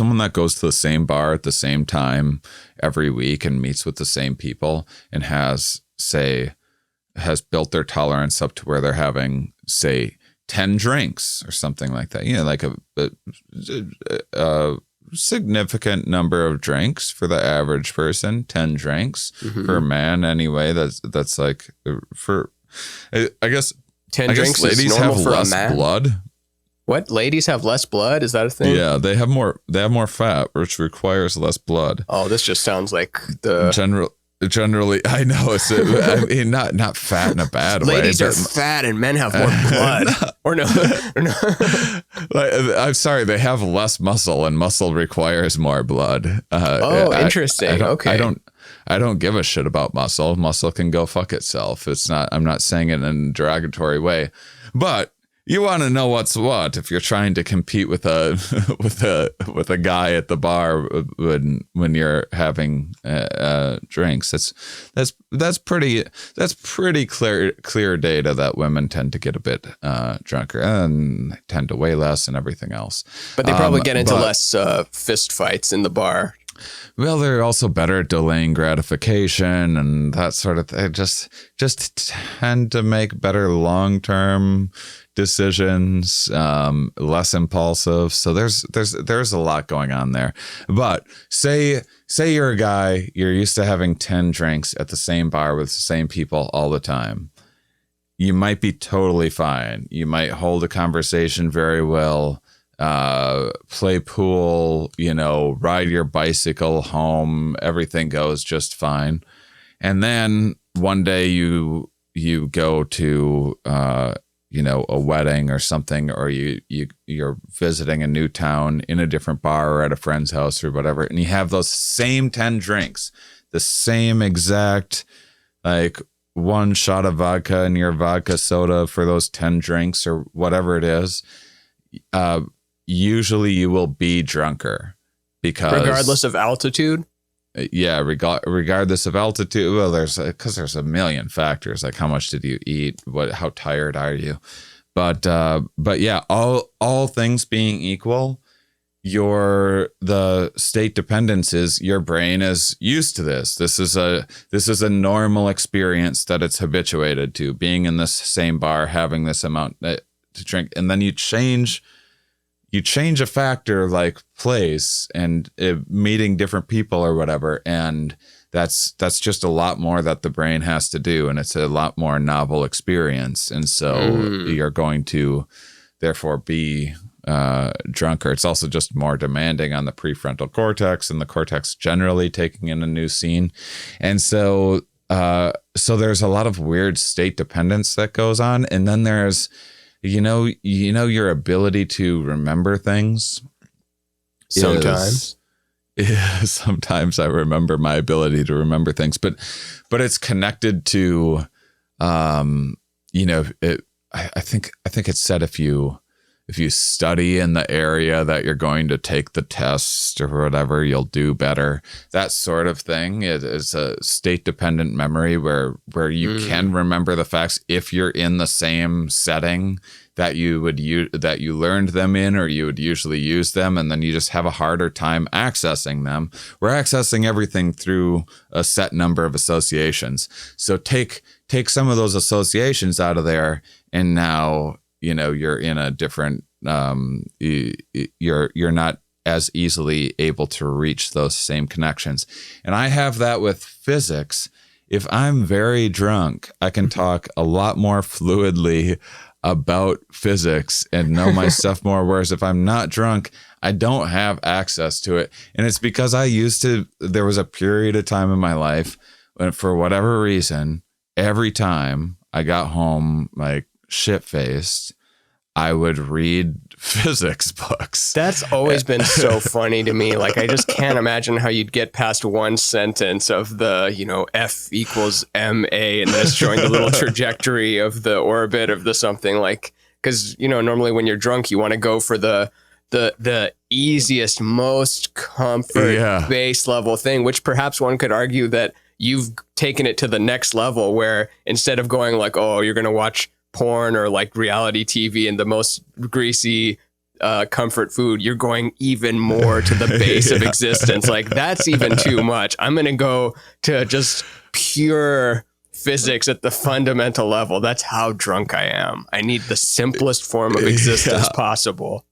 someone that goes to the same bar at the same time every week and meets with the same people and has built their tolerance up to where they're having, say, 10 drinks or something like that. Like a significant number of drinks for the average person, 10 drinks for a man anyway. That's like for, I guess 10 drinks ladies is normal have for less a man? blood. What? Ladies have less blood? Is that a thing? Yeah, they have more fat, which requires less blood. Oh, this just sounds like the generally, I know it's I mean, not fat in a bad way. Ladies are fat and men have more blood. or no. I'm sorry, they have less muscle, and muscle requires more blood. Interesting. Okay. I don't give a shit about muscle. Muscle can go fuck itself. I'm not saying it in a derogatory way, but you want to know what's what if you're trying to compete with a guy at the bar when you're having drinks. That's pretty clear data that women tend to get a bit drunker and tend to weigh less and everything else. But they probably get into less fist fights in the bar. Well, they're also better at delaying gratification and that sort of thing. Just tend to make better long-term decisions, less impulsive. So there's a lot going on there. But say you're a guy, you're used to having 10 drinks at the same bar with the same people all the time. You might be totally fine. You might hold a conversation very well. Play pool, ride your bicycle home, everything goes just fine. And then one day you go to, a wedding or something, or you're visiting a new town in a different bar or at a friend's house or whatever. And you have those same 10 drinks, the same exact, like one shot of vodka in your vodka soda for those 10 drinks or whatever it is. Usually you will be drunker because regardless of altitude. Yeah. Regardless of altitude. Well, there's a million factors. Like how much did you eat? How tired are you? But yeah, all things being equal, the state dependence is your brain is used to this. This is a normal experience that it's habituated to, being in this same bar, having this amount to drink. And then you change a factor like place and meeting different people or whatever. And that's just a lot more that the brain has to do. And it's a lot more novel experience. And so you're going to therefore be drunker. It's also just more demanding on the prefrontal cortex and the cortex generally taking in a new scene. And so there's a lot of weird state dependence that goes on. And then there's, your ability to remember things. Sometimes. Sometimes I remember my ability to remember things, but it's connected to, I think it's said if you study in the area that you're going to take the test or whatever, you'll do better. That sort of thing. It is a state dependent memory where you can remember the facts if you're in the same setting that you learned them in, or you would usually use them, and then you just have a harder time accessing them. We're accessing everything through a set number of associations. So take some of those associations out of there, and now you're in a different, you're not as easily able to reach those same connections. And I have that with physics. If I'm very drunk, I can talk a lot more fluidly about physics and know my stuff more. Whereas if I'm not drunk, I don't have access to it. And it's because there was a period of time in my life when, for whatever reason, every time I got home, like shit-faced, I would read physics books. That's always been so funny to me. Like, I just can't imagine how you'd get past one sentence of the, F equals ma, and then it's showing the little trajectory of the orbit of the something, like, because, normally when you're drunk, you want to go for the easiest, most comfort base level thing, which perhaps one could argue that you've taken it to the next level, where instead of going like, oh, you're going to watch porn or like reality TV in the most greasy comfort food, you're going even more to the base of existence. Like, that's even too much. I'm going to go to just pure physics at the fundamental level. That's how drunk I am. I need the simplest form of existence possible.